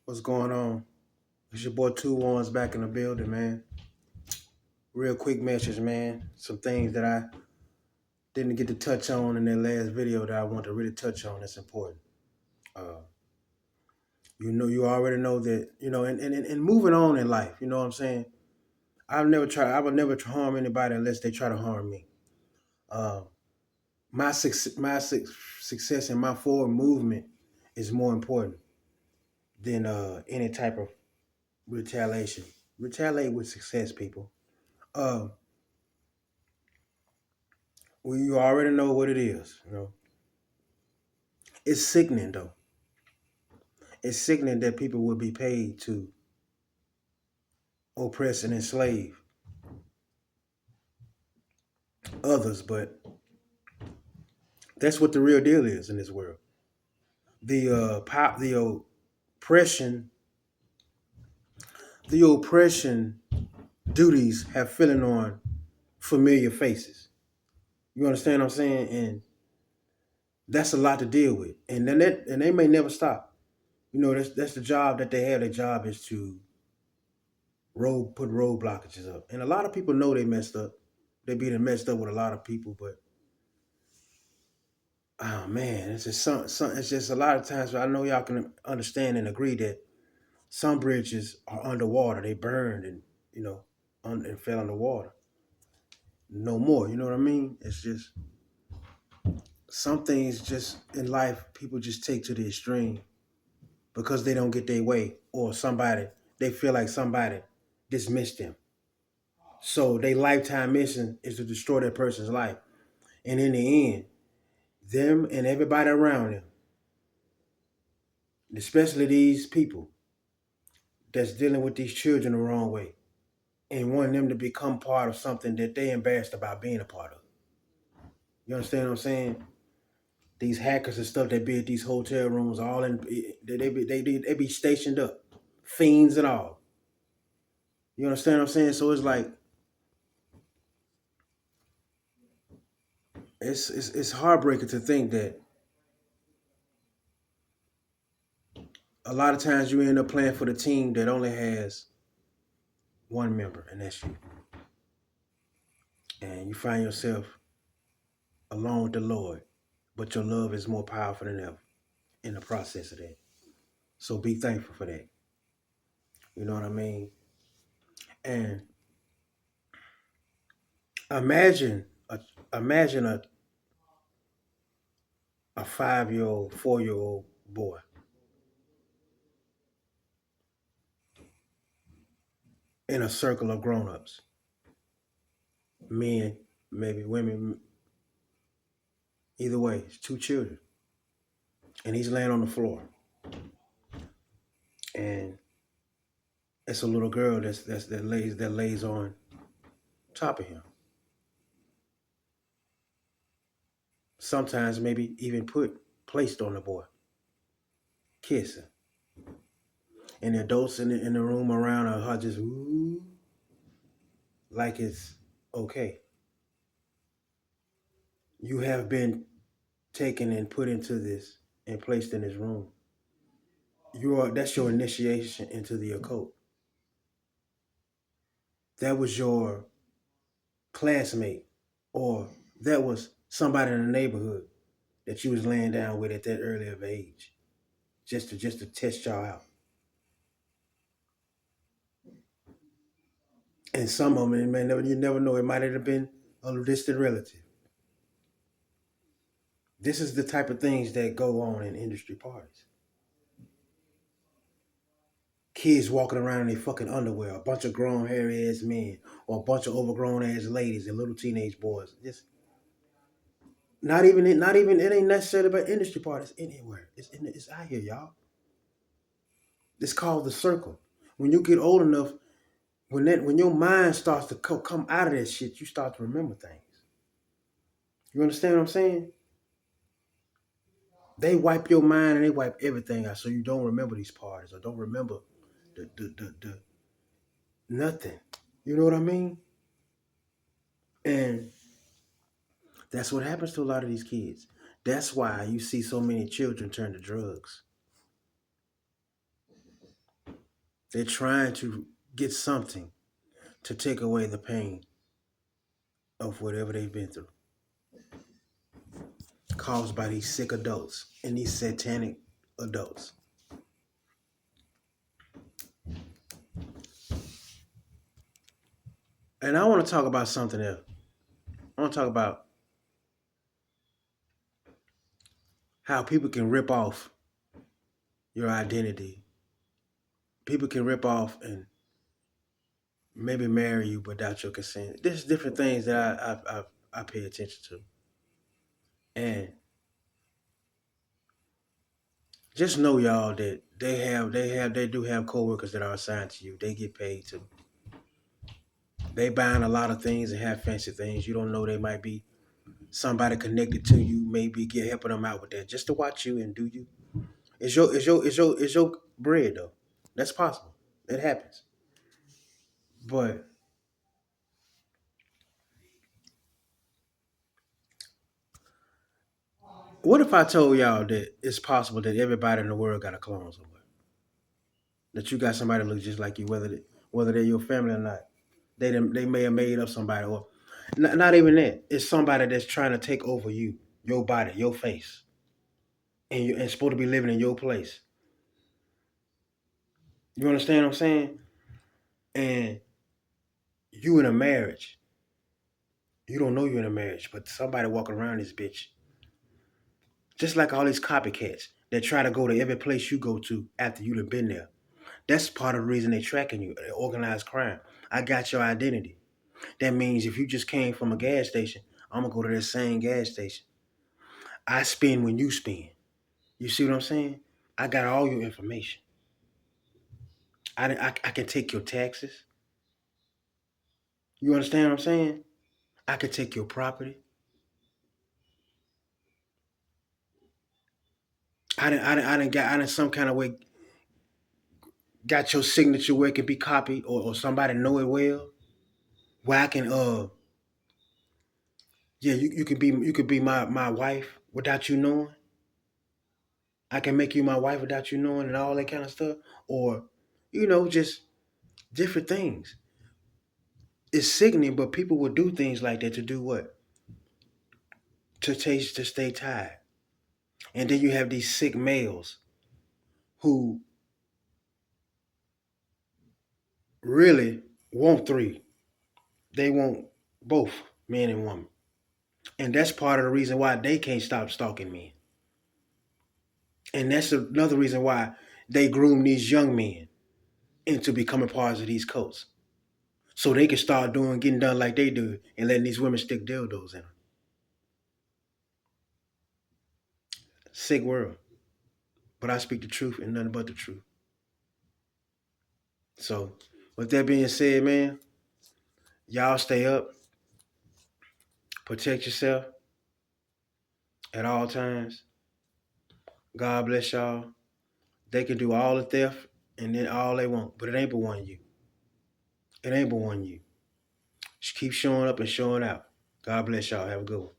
What's going on? It's your boy Two Ones back in the building, man. Real quick message, man. Some things that I didn't get to touch on in that last video that I want to really touch on that's important. Uh, you already know that, and moving on in life, you know what I'm saying? I would never harm anybody unless they try to harm me. Uh, my success and my forward movement is more important than any type of retaliation. Retaliate with success, people. Uh, Well, you already know what it is. It's sickening though. It's sickening that people would be paid to oppress and enslave others, but that's what the real deal is in this world. The oppression, the oppression duties have filling on familiar faces. You understand what I'm saying? And that's a lot to deal with. And they may never stop. That's the job that they have. Their job is to put road blockages up. And a lot of people know they messed up. They be messed up with a lot of people, but oh man, it's just it's just a lot of times I know y'all can understand and agree that some bridges are underwater. They burned and and fell underwater. No more. You know what I mean? It's just some things just in life people just take to the extreme because they don't get their way or they feel like somebody dismissed them. So their lifetime mission is to destroy that person's life. And in the end, them and everybody around them, especially these people that's dealing with these children the wrong way and wanting them to become part of something that they embarrassed about being a part of. You understand what I'm saying? These hackers and stuff that be at these hotel rooms, all in they be stationed up, fiends and all. You understand what I'm saying? So it's like it's heartbreaking to think that a lot of times you end up playing for the team that only has one member, and that's you. And you find yourself alone with the Lord, but your love is more powerful than ever in the process of that. So be thankful for that. You know what I mean? And imagine a imagine a 5-year old, 4-year old boy in a circle of grown ups, men, maybe women, either way, it's two children, and he's laying on the floor, and it's a little girl that lays on top of him. Sometimes maybe even placed on the boy, kissing, and the adults in the room around her just ooh, like it's okay. You have been taken and put into this and placed in this room. That's your initiation into the occult. That was your classmate, or that was somebody in the neighborhood that you was laying down with at that early of age, just to test y'all out. And some of them, you never know, it might have been a distant relative. This is the type of things that go on in industry parties. Kids walking around in their fucking underwear, a bunch of grown hairy ass men, or a bunch of overgrown ass ladies and little teenage boys. Just not even it ain't necessarily about industry parties anywhere. It's out here, y'all. It's called the circle. When you get old enough, when your mind starts to come out of that shit, you start to remember things. You understand what I'm saying? They wipe your mind and they wipe everything out, so you don't remember these parties or don't remember the nothing. You know what I mean? And that's what happens to a lot of these kids. That's why you see so many children turn to drugs. They're trying to get something to take away the pain of whatever they've been through, caused by these sick adults and these satanic adults. And I want to talk about something else. I want to talk about how people can rip off your identity. People can rip off and maybe marry you without your consent. There's different things that I pay attention to. And just know y'all that they do have coworkers that are assigned to you. They get paid to. They buying a lot of things and have fancy things. You don't know they might be somebody connected to you, maybe get helping them out with that, just to watch you and do you. It's your bread though. That's possible. It happens. But what if I told y'all that it's possible that everybody in the world got a clone somewhere? That you got somebody that looks just like you, whether they're your family or not. They may have made up somebody, or not even that. It's somebody that's trying to take over you, your body, your face, and supposed to be living in your place. You understand what I'm saying? And you in a marriage, you don't know you're in a marriage, but somebody walking around this bitch, just like all these copycats that try to go to every place you go to after you've been there. That's part of the reason they're tracking you. Organized crime. I got your identity. That means if you just came from a gas station, I'm gonna go to that same gas station. I spend when you spend. You see what I'm saying? I got all your information. I can take your taxes. You understand what I'm saying? I can take your property. I didn't some kind of way got your signature where it can be copied, or somebody know it well. Where I can yeah, you could be my wife without you knowing. I can make you my wife without you knowing and all that kind of stuff. Or, just different things. It's sickening, but people will do things like that to do what? To stay tied. And then you have these sick males who really want three. They want both man and woman. And that's part of the reason why they can't stop stalking men. And that's another reason why they groom these young men into becoming parts of these cults. So they can start getting done like they do and letting these women stick dildos in them. Sick world. But I speak the truth and nothing but the truth. So, with that being said, man, y'all stay up, protect yourself at all times. God bless y'all. They can do all the theft and then all they want, but it ain't but one you. It ain't but one you. Just keep showing up and showing out. God bless y'all. Have a good one.